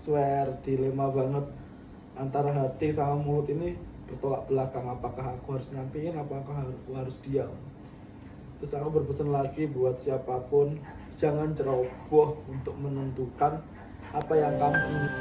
swear, dilema banget antara hati sama mulut ini bertolak belakang. Apakah aku harus nyampein, apakah aku harus diam. Terus aku berpesan lagi buat siapapun, jangan ceroboh untuk menentukan apa yang kamu ingin.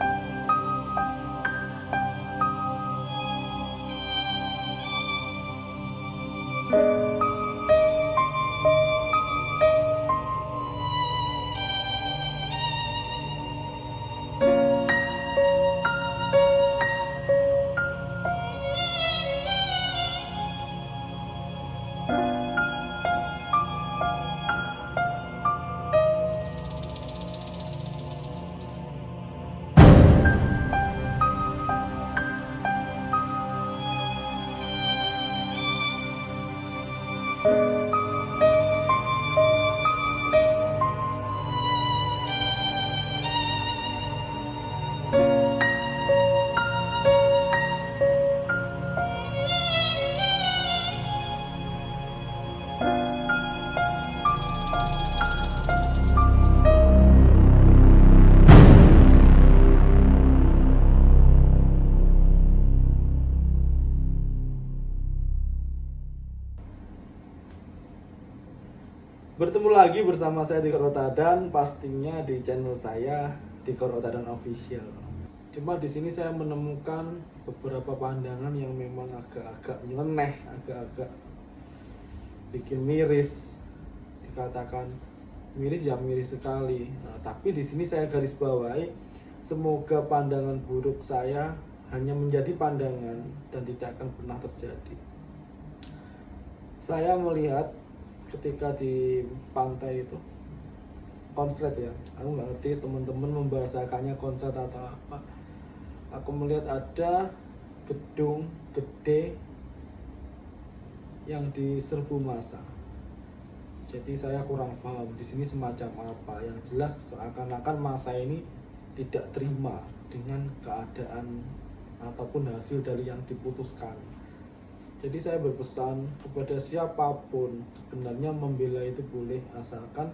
Bertemu lagi bersama saya Tikor Otadan, pastinya di channel saya Tikor Otadan Official. Cuma di sini saya menemukan beberapa pandangan yang memang agak-agak nyeleneh, agak-agak bikin miris. Dikatakan miris ya miris sekali. Nah, tapi di sini saya garis bawahi, semoga pandangan buruk saya hanya menjadi pandangan dan tidak akan pernah terjadi. Saya melihat ketika di pantai itu konslet ya, aku nggak ngerti teman-teman membahasakannya konslet atau apa. Aku melihat ada gedung gede yang diserbu massa. Jadi saya kurang paham di sini semacam apa. Yang jelas seakan-akan massa ini tidak terima dengan keadaan ataupun hasil dari yang diputuskan. Jadi saya berpesan kepada siapapun, sebenarnya membela itu boleh, asalkan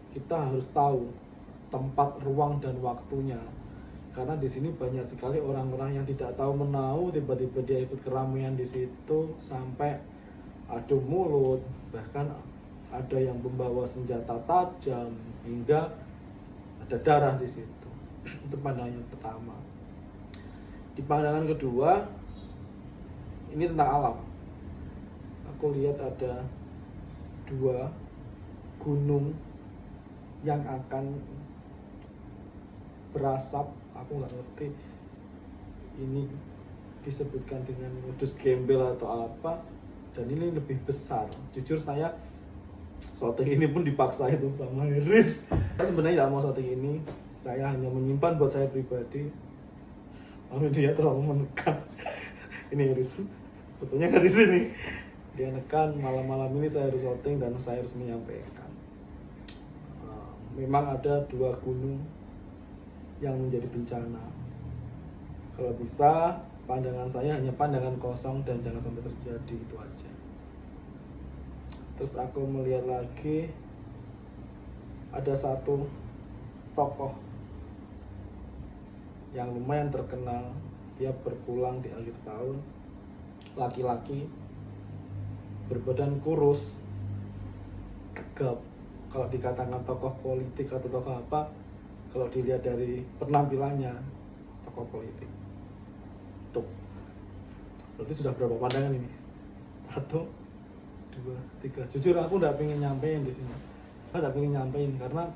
kita harus tahu tempat, ruang, dan waktunya. Karena di sini banyak sekali orang-orang yang tidak tahu menahu, tiba-tiba dia ikut keramaian di situ sampai adu mulut, bahkan ada yang membawa senjata tajam hingga ada darah di situ. Itu pandangan yang pertama. Di pandangan kedua, ini tentang alam. Aku lihat ada dua gunung yang akan berasap. Aku nggak ngerti ini disebutkan dengan modus gembel atau apa. Dan ini lebih besar. Jujur saya shooting ini pun dipaksa itu sama Iris. Saya sebenarnya tidak mau shooting ini. Saya hanya menyimpan buat saya pribadi. Lalu dia terlalu menekan. Ini Iris, fotonya kan di sini. Dia nekan malam-malam ini saya harus shooting dan saya harus menyampaikan. Memang ada dua gunung yang menjadi bencana. Kalau bisa, pandangan saya hanya pandangan kosong dan jangan sampai terjadi, itu aja. Terus aku melihat lagi ada satu tokoh yang lumayan terkenal. Dia berpulang di akhir tahun, laki-laki, berbadan kurus, tegap. Kalau dikatakan tokoh politik atau tokoh apa, kalau dilihat dari penampilannya, tokoh politik. Tuh, berarti sudah berapa pandangan ini? 1, 2, 3. Jujur aku udah pengen nyampein di sini. Aku udah pengen nyampein karena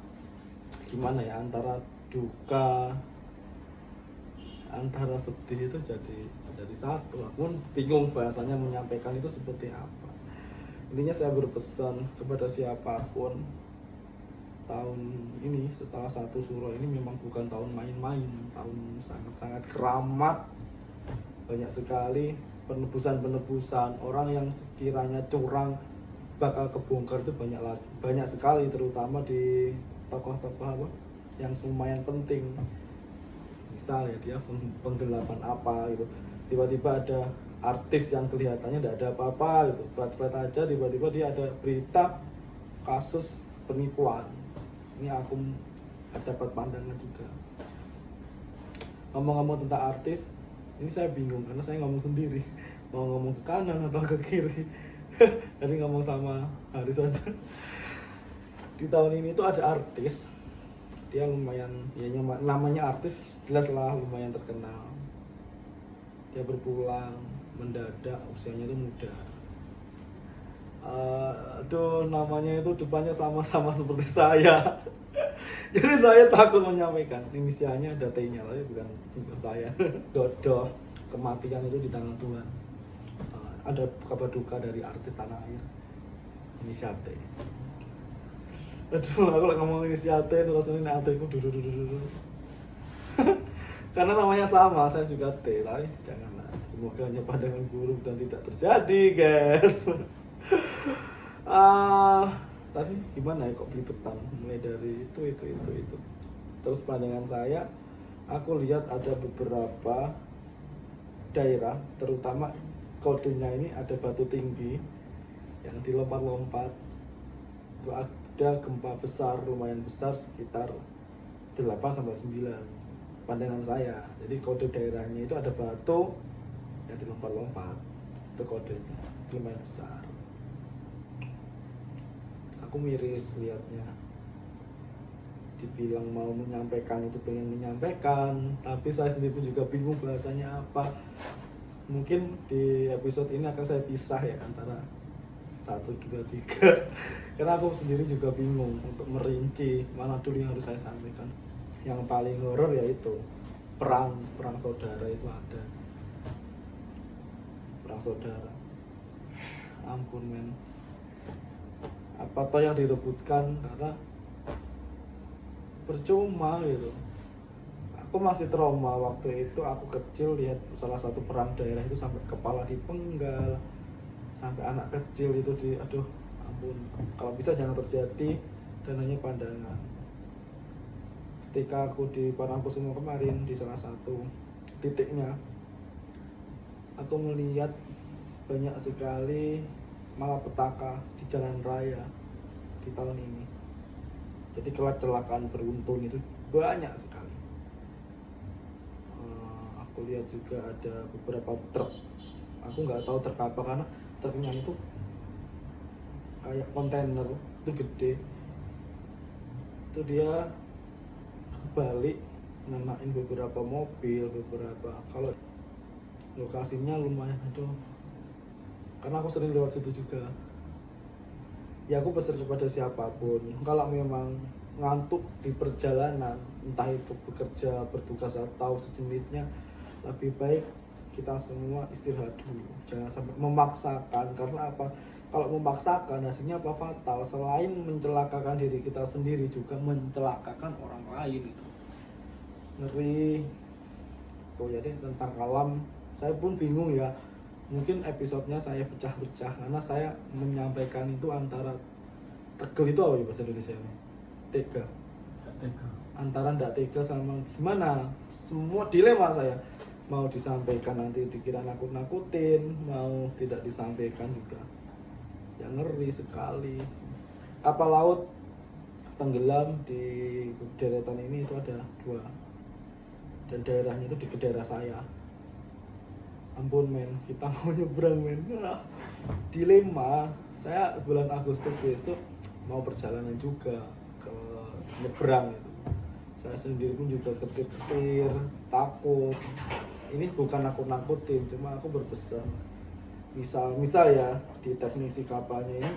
gimana ya, antara duka, antara sedih itu jadi satu. Aku pun bingung bahasanya menyampaikan itu seperti apa. Intinya saya berpesan kepada siapapun, tahun ini setelah 1 Suro ini memang bukan tahun main-main, tahun sangat-sangat keramat. Banyak sekali penebusan-penebusan, orang yang sekiranya curang bakal kebongkar itu banyak sekali, terutama di tokoh-tokoh apa yang lumayan penting. Misal ya dia penggelapan apa gitu, tiba-tiba ada artis yang kelihatannya tidak ada apa-apa gitu, flat-flat aja, tiba-tiba dia ada berita kasus penipuan. Ini aku dapat pandangan juga. ngomong-ngomong tentang artis, ini saya bingung karena saya ngomong sendiri, mau ngomong ke kanan atau ke kiri. Jadi ngomong sama Haris saja. Di tahun ini tuh ada artis, dia lumayan, ya namanya artis jelas lah lumayan terkenal. Dia berpulang mendadak, usianya itu muda. Aduh, namanya itu depannya sama-sama seperti saya. Jadi saya takut menyampaikan, inisialnya ada T-nya, tapi bukan saya. Jodoh kematian itu di tangan Tuhan. Ada kabar duka dari artis tanah air, inisial T. Aduh, aku lagi ngomong inisial T, rasanya hatiku dududududu. Karena namanya sama, saya juga T, tapi janganlah. Semoga hanya pandangan buruk dan tidak terjadi, guys. Tadi gimana ya kok belibetan, mulai dari itu. Terus pandangan saya, aku lihat ada beberapa daerah, terutama kodenya ini ada batu tinggi yang dilompat-lompat. Ada gempa besar, lumayan besar, sekitar 8-9 pandangan saya. Jadi kode daerahnya itu ada batu yang dilompat-lompat, itu kodenya, lumayan besar. Aku miris lihatnya. Dibilang mau menyampaikan itu pengen menyampaikan, tapi saya sendiri pun juga bingung bahasanya apa. Mungkin di episode ini akan saya pisah ya antara 1, 2, 3. Karena aku sendiri juga bingung untuk merinci mana dulu yang harus saya sampaikan. Yang paling horor yaitu perang saudara itu ada. Perang saudara. Ampun men. Apa toh yang direbutkan, karena percuma gitu. Aku masih trauma waktu itu, aku kecil lihat salah satu perang daerah itu sampai kepala dipenggal, sampai anak kecil itu aduh ampun. Kalau bisa jangan terjadi dan hanya pandangan. Ketika aku di Parangkusumo kemarin, di salah satu titiknya, aku melihat banyak sekali malapetaka di jalan raya di tahun ini. Jadi kecelakaan beruntun itu banyak sekali. Aku lihat juga ada beberapa truk. Aku nggak tahu truk apa karena truknya itu kayak kontainer, itu gede. Itu dia balik nenain beberapa mobil, kalau lokasinya lumayan aduh. Karena aku sering lewat situ juga. Ya aku pesan kepada siapapun, kalau memang ngantuk di perjalanan, entah itu bekerja, bertugas atau sejenisnya, lebih baik kita semua istirahat dulu. Jangan sampai memaksakan, karena apa? Kalau memaksakan hasilnya apa fatal, selain mencelakakan diri kita sendiri juga mencelakakan orang lain itu. Ngeri. Tuh jadi tentang alam, saya pun bingung ya. Mungkin episodenya saya pecah-pecah karena saya menyampaikan itu antara tegel itu apa ya bahasa Indonesia ini? Tega. Antara ndak tega sama gimana? Semua dilema saya. Mau disampaikan nanti dikira nakut-nakutin, mau tidak disampaikan juga. Ya ngeri sekali. Kapal laut tenggelam di deretan ini itu ada 2. Dan daerahnya itu di daerah saya. Ampun men, kita mau nyebrang men. Dilema. Saya bulan Agustus besok mau perjalanan juga ke nyebrang itu. Saya sendiri pun juga ketir-ketir, takut. Ini bukan aku nakutin, cuma aku berpesan. Misal ya di teknisi kapalnya ini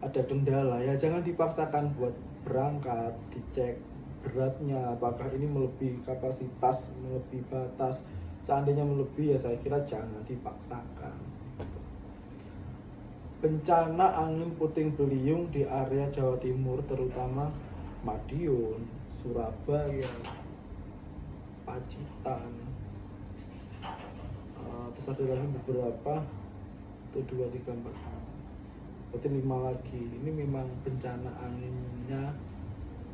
ada kendala ya, jangan dipaksakan buat berangkat, dicek beratnya apakah ini melebihi kapasitas, melebihi batas. Seandainya melebihi ya saya kira jangan dipaksakan. Bencana angin puting beliung di area Jawa Timur, terutama Madiun, Surabaya, Pacitan, terus ada lagi beberapa, itu 2, 3, 4, berarti 5 lagi. Ini memang bencana anginnya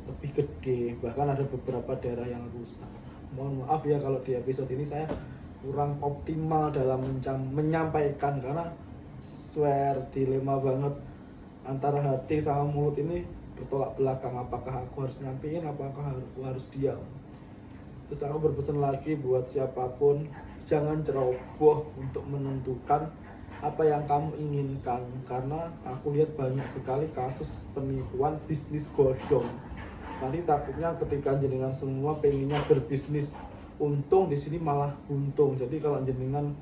lebih gede, bahkan ada beberapa daerah yang rusak. Mohon maaf ya kalau di episode ini saya kurang optimal dalam menyampaikan, karena swear dilema banget antara hati sama mulut ini bertolak belakang. Apakah aku harus nyampein, apakah aku harus diam. Itu Terus aku berpesan lagi buat siapapun, jangan ceroboh untuk menentukan apa yang kamu inginkan, karena aku lihat banyak sekali kasus penipuan bisnis bodong. Nanti takutnya ketika jenengan semua pengennya berbisnis untung, di sini malah untung. Jadi kalau jenengan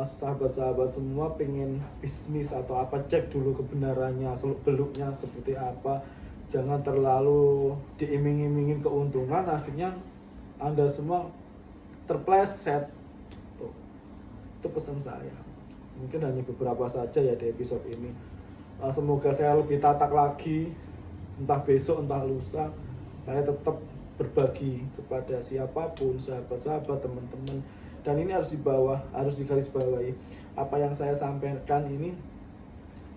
sahabat-sahabat semua pengen bisnis atau apa, cek dulu kebenarannya, seluk-beluknya seperti apa. Jangan terlalu diiming-imingin keuntungan, akhirnya Anda semua terpleset. Tuh. Itu pesan saya. Mungkin hanya beberapa saja ya di episode ini. Semoga saya lebih tatak lagi, entah besok entah lusa. Saya tetap berbagi kepada siapapun, sahabat-sahabat, teman-teman. Dan ini harus digarisbawahi. Apa yang saya sampaikan ini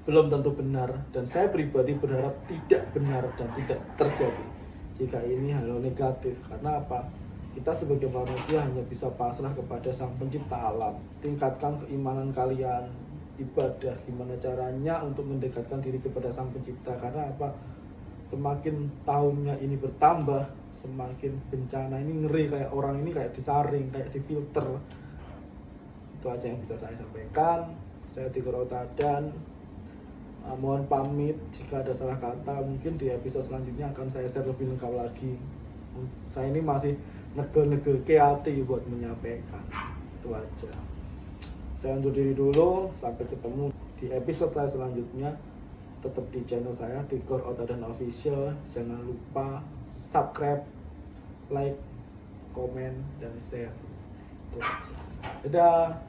belum tentu benar, dan saya pribadi berharap tidak benar dan tidak terjadi jika ini hal negatif. Karena apa? Kita sebagai manusia hanya bisa pasrah kepada Sang Pencipta alam. Tingkatkan keimanan kalian, ibadah, gimana caranya untuk mendekatkan diri kepada Sang Pencipta. Karena apa? Semakin tahunnya ini bertambah, semakin bencana ini ngeri, kayak orang ini kayak disaring, kayak difilter. Itu aja yang bisa saya sampaikan. Saya Tigor Otadan. Mohon pamit jika ada salah kata. Mungkin di episode selanjutnya akan saya share lebih lengkap lagi. Saya ini masih negel-negel hati buat menyampaikan. Itu aja. Saya undur diri dulu. Sampai ketemu di episode saya selanjutnya. Tetap di channel saya Tigor Otadan Official. Jangan lupa subscribe, like, komen, dan share. Itu aja. Dadah.